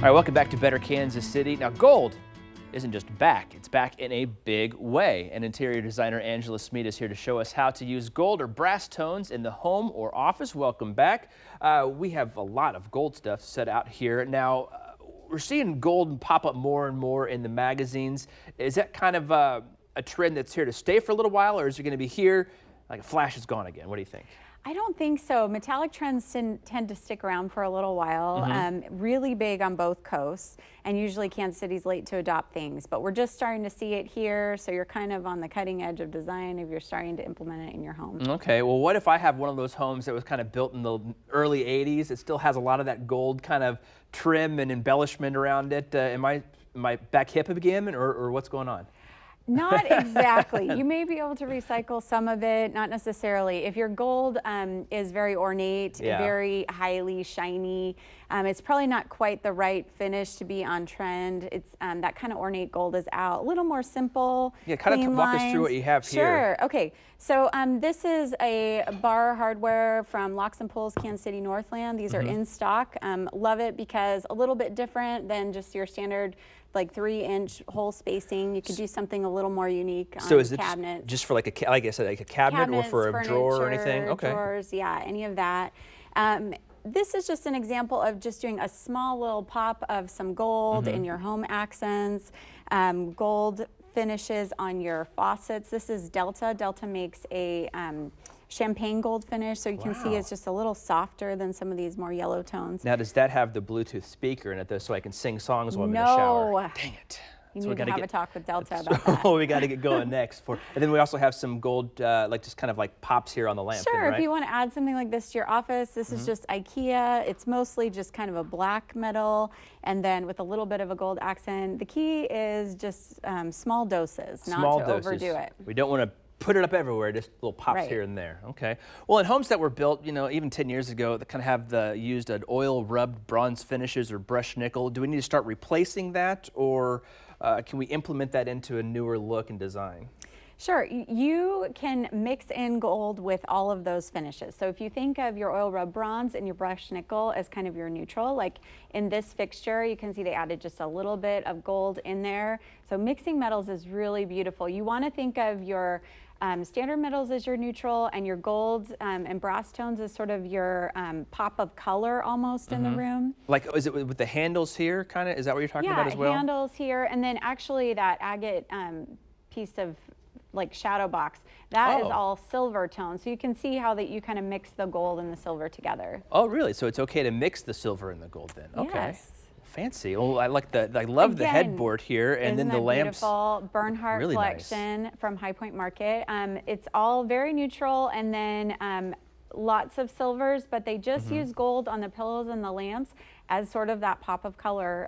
All right, welcome back to Better Kansas City. Now, gold isn't just back, it's back in a big way. And interior designer Angela Smeed is here to show us how to use gold or brass tones in the home or office. Welcome back. We have a lot of gold stuff set out here. Now, we're seeing gold pop up more and more in the magazines. Is that kind of a trend that's here to stay for a little while, or is it going to be here like a flash is gone again? What do you think? I don't think so. Metallic trends tend to stick around for a little while, really big on both coasts, and usually Kansas City's late to adopt things, but we're just starting to see it here, so you're kind of on the cutting edge of design if you're starting to implement it in your home. Okay, well, what if I have one of those homes that was kind of built in the early 80s? It still has a lot of that gold kind of trim and embellishment around it. Am I back hip again, or what's going on? Not exactly. You may be able to recycle some of it, not necessarily. If your gold is very ornate, very highly shiny, it's probably not quite the right finish to be on trend. It's that kind of ornate gold is out. A little more simple. Yeah, kind of walk us through what you have here. Sure. Okay. So this is a bar hardware from Locks and Pulls, Kansas City Northland. These are in stock. Love it because a little bit different than just your standard like 3-inch hole spacing. You could do something a little more unique on so is it cabinets. Just for like like I said, like a cabinet or for a drawer or anything? Okay. Drawers, yeah, any of that. This is just an example of just doing a small little pop of some gold in your home accents, gold finishes on your faucets. This is Delta. Delta makes a champagne gold finish, so you can see it's just a little softer than some of these more yellow tones. Now, does that have the Bluetooth speaker in it, though, so I can sing songs while I'm in the shower? Dang it. You need to have a talk with Delta about that. Oh, we got to get going next. And then we also have some gold, like just kind of like pops here on the lamp. Sure, right? if you want to add something like this to your office, this is just IKEA. It's mostly just kind of a black metal and then with a little bit of a gold accent. The key is just small doses, not to overdo it. We don't want to put it up everywhere, just little pops here and there. Okay. Well, in homes that were built, even 10 years ago, that kind of have used an oil rubbed bronze finishes or brushed nickel. Do we need to start replacing that, or can we implement that into a newer look and design? Sure, you can mix in gold with all of those finishes. So if you think of your oil rub bronze and your brushed nickel as kind of your neutral, like in this fixture, you can see they added just a little bit of gold in there. So mixing metals is really beautiful. You want to think of your standard metals as your neutral, and your golds and brass tones as sort of your pop of color almost in the room. Like, is it with the handles here, kind of? Is that what you're talking about as well? Yeah, handles here, and then actually that agate piece of like shadow box, that is all silver tone. So you can see how that you kind of mix the gold and the silver together. Oh, really? So it's okay to mix the silver and the gold then? Okay. Yes. Fancy. Oh, I love the headboard here, and then the lamps. Beautiful Bernhardt really collection from High Point Market. It's all very neutral, and then lots of silvers, but they just use gold on the pillows and the lamps as sort of that pop of color,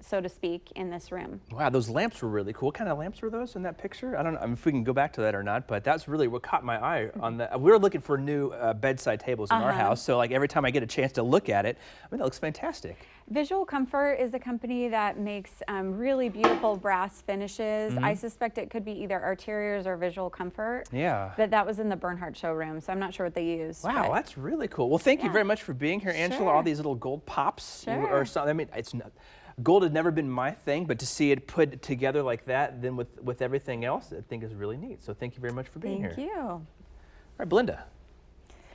so to speak, in this room. Wow, those lamps were really cool. What kind of lamps were those in that picture? I don't know if we can go back to that or not, but that's really what caught my eye on that. We're looking for new bedside tables in our house, so like every time I get a chance to look at it, that looks fantastic. Visual Comfort is a company that makes really beautiful brass finishes. I suspect it could be either Arteriors or Visual Comfort. Yeah. But that was in the Bernhardt showroom, so I'm not sure what they use. Wow, that's really cool. Well, thank you very much for being here, Angela. All these little gold pops or something. I mean, it's not. Gold had never been my thing, but to see it put together like that, then with everything else, I think is really neat. So thank you very much for being here. Thank you. All right, Belinda.